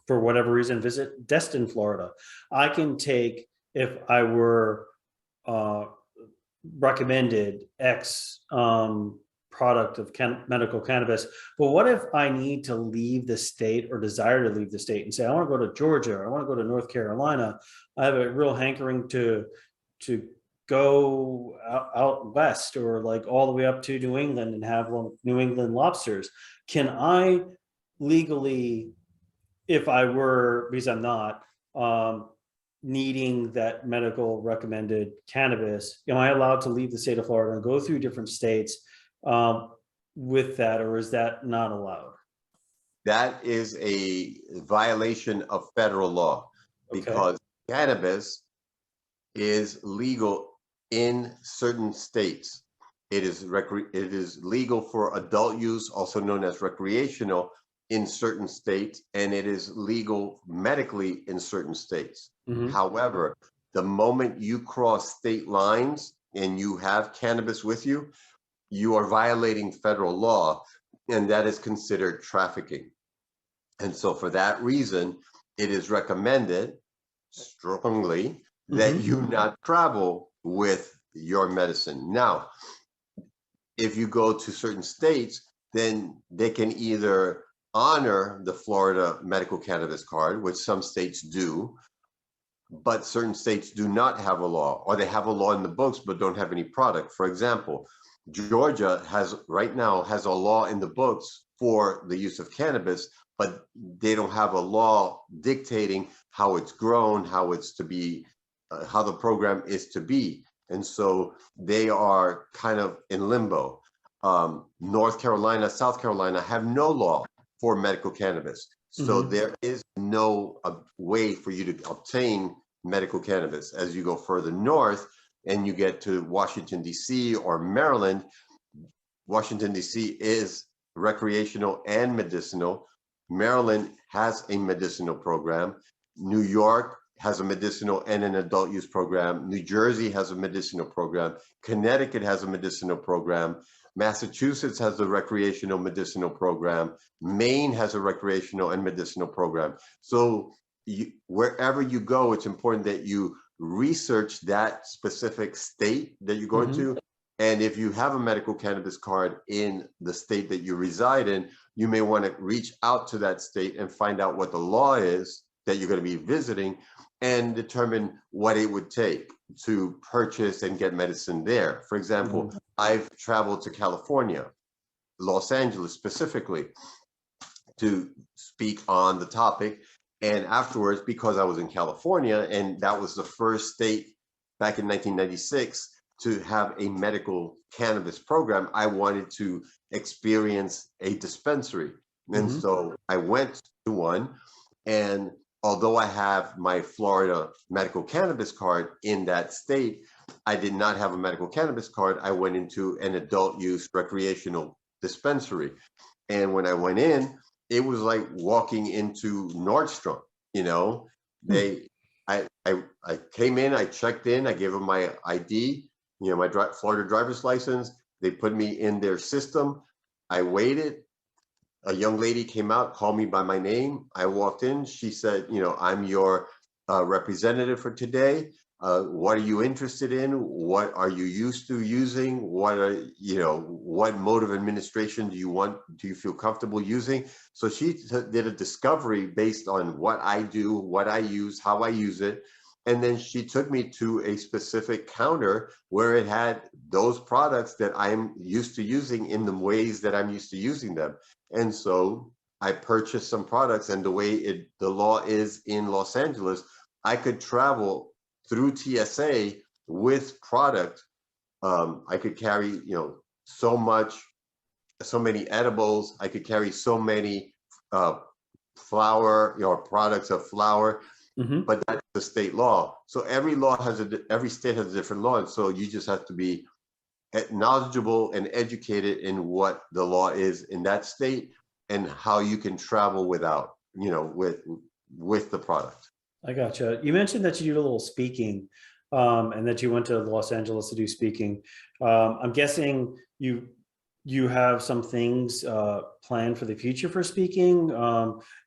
for whatever reason visit Destin, Florida, I can take, if I were uh, recommended X product of medical cannabis. But what if I need to leave the state or desire to leave the state and say, I want to go to Georgia, or I want to go to North Carolina. I have a real hankering to go out west or like all the way up to New England and have New England lobsters. Can I legally, if I were, because I'm not, um, needing that medical recommended cannabis, am I allowed to leave the state of Florida and go through different states um, with that, or is that not allowed? That is a violation of federal law Okay. because cannabis is legal in certain states. It is legal for adult use, also known as recreational, in certain states, and it is legal medically in certain states. Hmm. However, the moment you cross state lines and you have cannabis with you, you are violating federal law, and that is considered trafficking. And so for that reason, it is recommended strongly that Hmm. you not travel with your medicine. Now, if you go to certain states, then they can either honor the Florida medical cannabis card, which some states do, but certain states do not have a law, or they have a law in the books but don't have any product. For example, Georgia has right now has a law in the books for the use of cannabis, but they don't have a law dictating how it's grown, how it's to be, how the program is to be. And so they are kind of in limbo. North Carolina, South Carolina have no law for medical cannabis. So Hmm. there is no way for you to obtain medical cannabis. As you go further north and you get to Washington, D.C. or Maryland, Washington, D.C. is recreational and medicinal. Maryland has a medicinal program. New York has a medicinal and an adult use program. New Jersey has a medicinal program. Connecticut has a medicinal program. Massachusetts has a recreational medicinal program. Maine has a recreational and medicinal program. So wherever you go, it's important that you research that specific state that you're going Hmm. to. And if you have a medical cannabis card in the state that you reside in, you may want to reach out to that state and find out what the law is that you're going to be visiting and determine what it would take to purchase and get medicine there. For example, Hmm. I've traveled to California, Los Angeles specifically, to speak on the topic. And afterwards, because I was in California and that was the first state back in 1996 to have a medical cannabis program, I wanted to experience a dispensary. And Hmm. so I went to one. And although I have my Florida medical cannabis card in that state, I did not have a medical cannabis card. I went into an adult use recreational dispensary. And when I went in, it was like walking into Nordstrom, you know. Hmm. They I came in, I checked in, I gave them my ID, my Florida driver's license. They put me in their system. I waited. A young lady came out, called me by my name. I walked in. She said, I'm your representative for today. What are you interested in? What are you used to using? What mode of administration do you feel comfortable using? So she did a discovery based on what I do, what I use, how I use it. And then she took me to a specific counter where it had those products that I'm used to using in the ways that I'm used to using them. And so I purchased some products, and the way the law is in Los Angeles, I could travel through TSA with product. I could carry, so many edibles. I could carry so many uh, flour, products of flour, Hmm. but that's the state law. So every state has a different law, and so you just have to be knowledgeable and educated in what the law is in that state and how you can travel without, with the product. I gotcha. You mentioned that you do a little speaking, and that you went to Los Angeles to do speaking. I'm guessing you have some things planned for the future for speaking.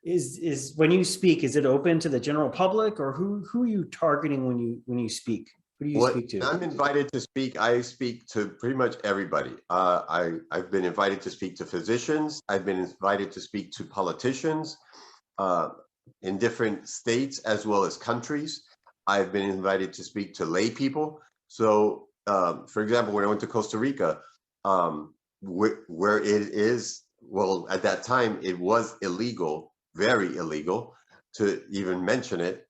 Is when you speak, is it open to the general public, or who are you targeting when you speak? Who do you What speak to? I'm invited to speak, I speak to pretty much everybody. I've been invited to speak to physicians. I've been invited to speak to politicians uh, in different states as well as countries. I've been invited to speak to lay people. So, for example, when I went to Costa Rica, where it is, well, at that time, it was illegal, very illegal to even mention it.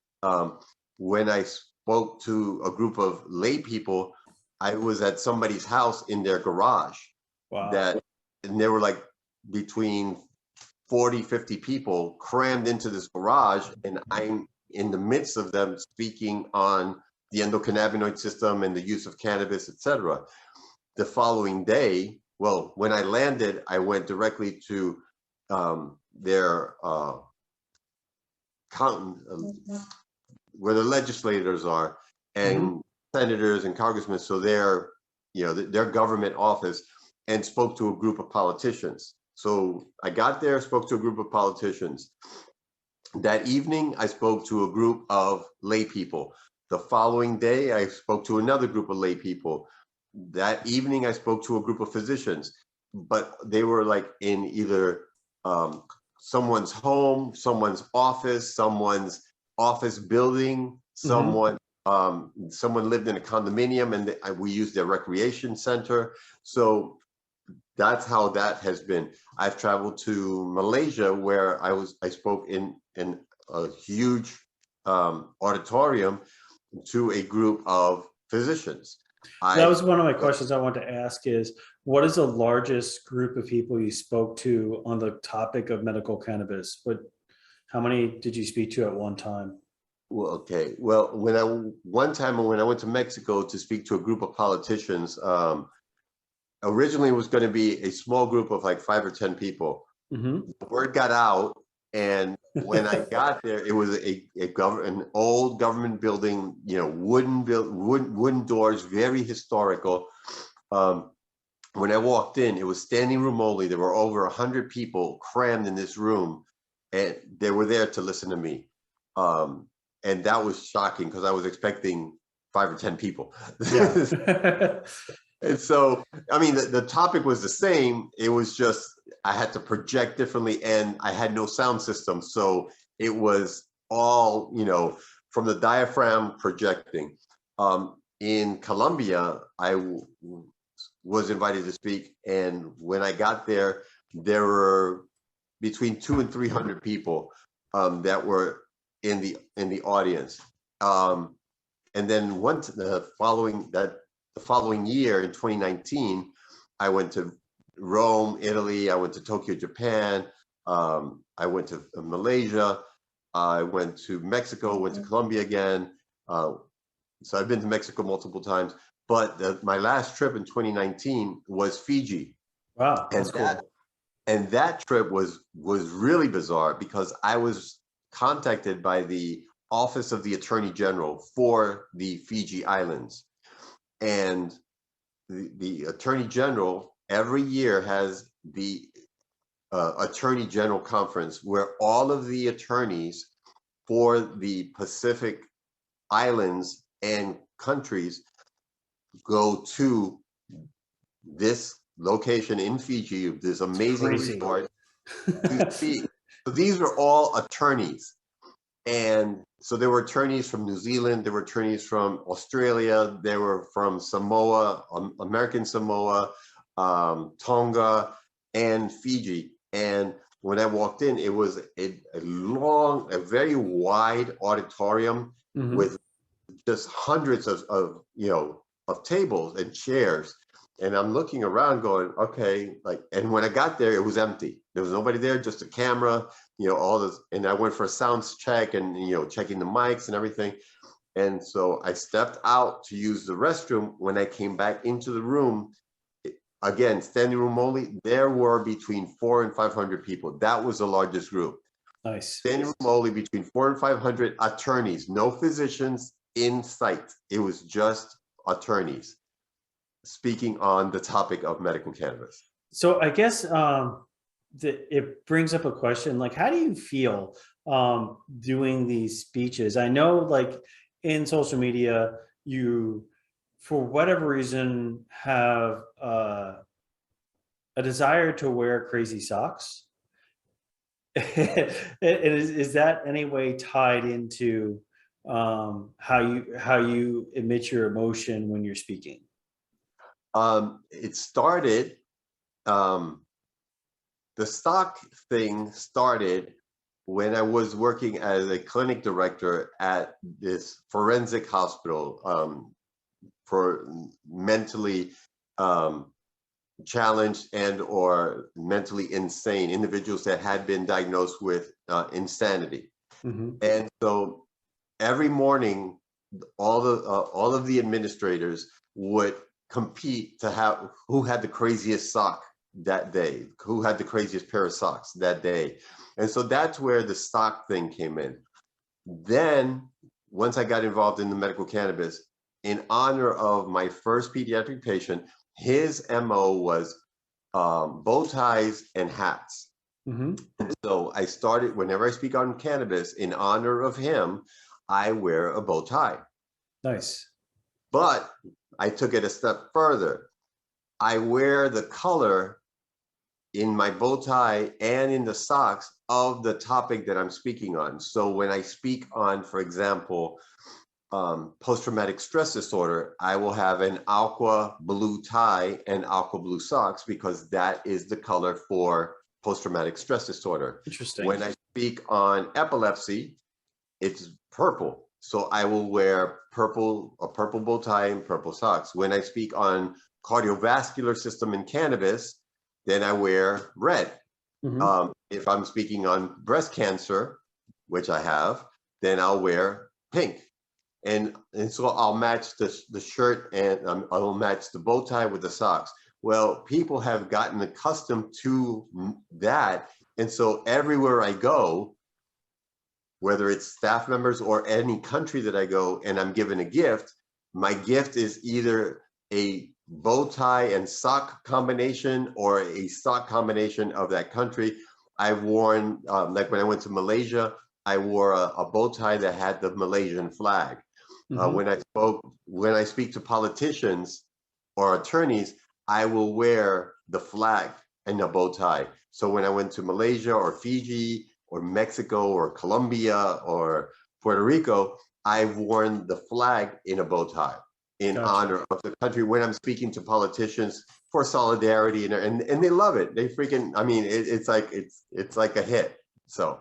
When I spoke to a group of lay people, I was at somebody's house in their garage Wow. that, and there were like between 40, 50 people crammed into this garage, and I'm in the midst of them speaking on the endocannabinoid system and the use of cannabis, etc. The following day, well, when I landed, I went directly to their where the legislators are, Mm-hmm. and senators and congressmen, so their, their government office, and spoke to a group of politicians. So I got there, spoke to a group of politicians. That evening, I spoke to a group of lay people. The following day, I spoke to another group of lay people. That evening, I spoke to a group of physicians, but they were like in either someone's home, someone's office building, Mm-hmm. someone lived in a condominium, and we used their recreation center. So that's how that has been. I've traveled to Malaysia, where I spoke in a huge auditorium to a group of physicians. So that I was one of my questions I wanted to ask is, what is the largest group of people you spoke to on the topic of medical cannabis? How many did you speak to at one time? Well, okay. Well, one time when I went to Mexico to speak to a group of politicians, originally it was going to be a small group of like 5 or 10 people. Mm-hmm. The word got out, and when I got there, it was an old government building, wooden doors, very historical. Um, when I walked in, it was standing room only. There were over 100 people crammed in this room, and they were there to listen to me. And that was shocking because I was expecting 5 or 10 people. Yeah. And so, I mean, the topic was the same. It was just I had to project differently, and I had no sound system. So it was all, from the diaphragm projecting. In Colombia, was invited to speak, and when I got there, there were between 200 and 300 people that were in the audience. And then the following year in 2019, I went to Rome, Italy. I went to Tokyo, Japan. I went to Malaysia. I went to Mexico. Went to Colombia again. So I've been to Mexico multiple times. But my last trip in 2019 was Fiji, Wow, and that's cool. that trip was really bizarre because I was contacted by the Office of the Attorney General for the Fiji Islands, and the Attorney General every year has the Attorney General Conference, where all of the attorneys for the Pacific Islands and countries go to this location in Fiji, this It's amazing crazy. resort, to speak. So these are all attorneys. And so there were attorneys from New Zealand, there were attorneys from Australia, there were from Samoa, American Samoa, Tonga, and Fiji. And when I walked in, it was a very wide auditorium Mm-hmm. with just hundreds of tables and chairs. And I'm looking around going, okay, and when I got there, it was empty. There was nobody there, just a camera, all this. And I went for a sounds check and, checking the mics and everything. And so I stepped out to use the restroom. When I came back into the room, again, standing room only, there were between 400 and 500 people. That was the largest group. Nice. Standing room only, between 400 and 500 attorneys, no physicians in sight. It was just attorneys speaking on the topic of medical cannabis. So I guess it brings up a question, like, how do you feel doing these speeches? I know, like, in social media, you, for whatever reason, have a desire to wear crazy socks. Is that any way tied into how you emit your emotion when you're speaking? It started, um, the stock thing started when I was working as a clinic director at this forensic hospital, for mentally, um, challenged and or mentally insane individuals that had been diagnosed with insanity. Hmm. And so every morning, all of the administrators would compete to have who had the craziest sock that day, who had the craziest pair of socks that day. And so that's where the sock thing came in. Then, once I got involved in the medical cannabis, in honor of my first pediatric patient, his MO was bow ties and hats. Hmm. So I started, whenever I speak on cannabis, in honor of him, I wear a bow tie. Nice. But I took it a step further. I wear the color in my bow tie and in the socks of the topic that I'm speaking on. So when I speak on, for example, post-traumatic stress disorder, I will have an aqua blue tie and aqua blue socks because that is the color for post-traumatic stress disorder. Interesting. When I speak on epilepsy, it's purple. So I will wear a purple bow tie and purple socks. When I speak on cardiovascular system and cannabis, then I wear red. Hmm. If I'm speaking on breast cancer, which I have, then I'll wear pink. And so I'll match the shirt, and I'll match the bow tie with the socks. Well, people have gotten accustomed to that. And so everywhere I go, whether it's staff members or any country that I go and I'm given a gift, my gift is either a bow tie and sock combination or a sock combination of that country. I've worn, like when I went to Malaysia, I wore a bow tie that had the Malaysian flag. Hmm. When I speak to politicians or attorneys, I will wear the flag and a bow tie. So when I went to Malaysia or Fiji or Mexico or Colombia or Puerto Rico, I've worn the flag in a bow tie in Gotcha. honor of the country when I'm speaking to politicians for solidarity, and they love it. They freaking, I mean, it's like a hit. So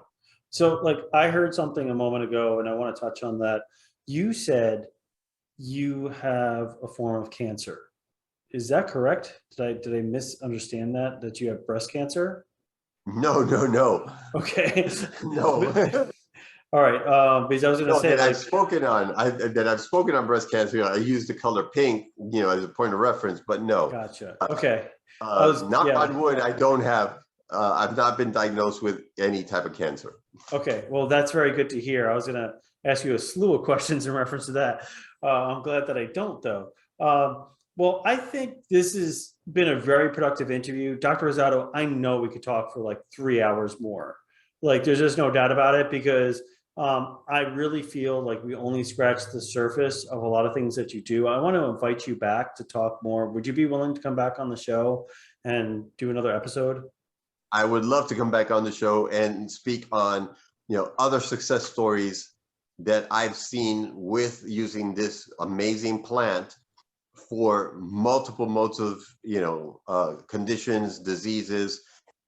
So, like, I heard something a moment ago, and I want to touch on that. You said you have a form of cancer. Is that correct? Did I misunderstand that you have breast cancer? no, no, no, Okay. no. All right. Because I was gonna No, say, like, that I've spoken on breast cancer. I use the color pink, as a point of reference, but no. gotcha. Uh, Okay. I was, Knock yeah. on wood, I don't have. I've not been diagnosed with any type of cancer. Okay. Well, that's very good to hear. I was gonna ask you a slew of questions in reference to that. I'm glad that I don't, though. Well, I think this has been a very productive interview. Dr. Rosado, I know we could talk for like 3 hours more. Like, there's just no doubt about it because I really feel like we only scratched the surface of a lot of things that you do. I want to invite you back to talk more. Would you be willing to come back on the show and do another episode? I would love to come back on the show and speak on, other success stories that I've seen with using this amazing plant for multiple modes of, conditions, diseases,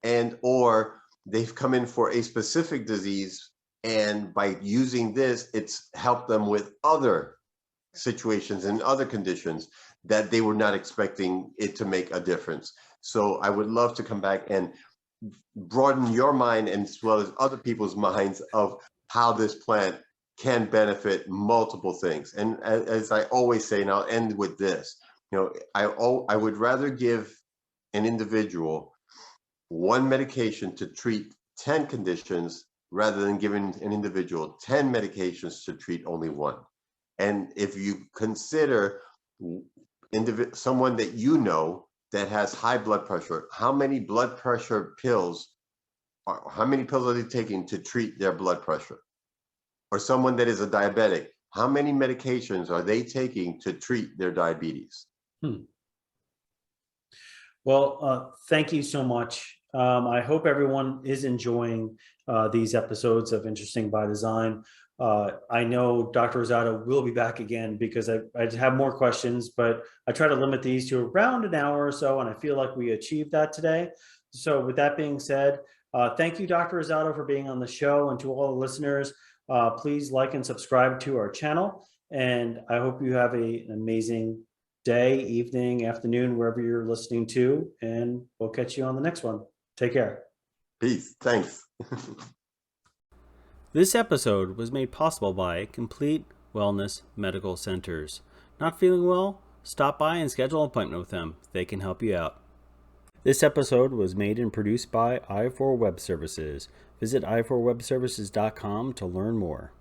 and or they've come in for a specific disease, and by using this, it's helped them with other situations and other conditions that they were not expecting it to make a difference. So I would love to come back and broaden your mind and as well as other people's minds of how this plant can benefit multiple things. And as I always say, and I'll end with this, I would rather give an individual one medication to treat 10 conditions rather than giving an individual 10 medications to treat only one. And if you consider someone that that has high blood pressure, how many pills are they taking to treat their blood pressure? Or someone that is a diabetic, how many medications are they taking to treat their diabetes? Hmm. Well, thank you so much. I hope everyone is enjoying these episodes of Interesting by Design. I know Dr. Rosado will be back again because I have more questions, but I try to limit these to around an hour or so, and I feel like we achieved that today. So with that being said, thank you, Dr. Rosado, for being on the show, and to all the listeners, please like and subscribe to our channel. And I hope you have an amazing day, evening, afternoon, wherever you're listening to, and we'll catch you on the next one. Take care. Peace. Thanks. This episode was made possible by Complete Wellness Medical Centers. Not feeling well? Stop by and schedule an appointment with them. They can help you out. This episode was made and produced by i4 Web Services. Visit i4webservices.com to learn more.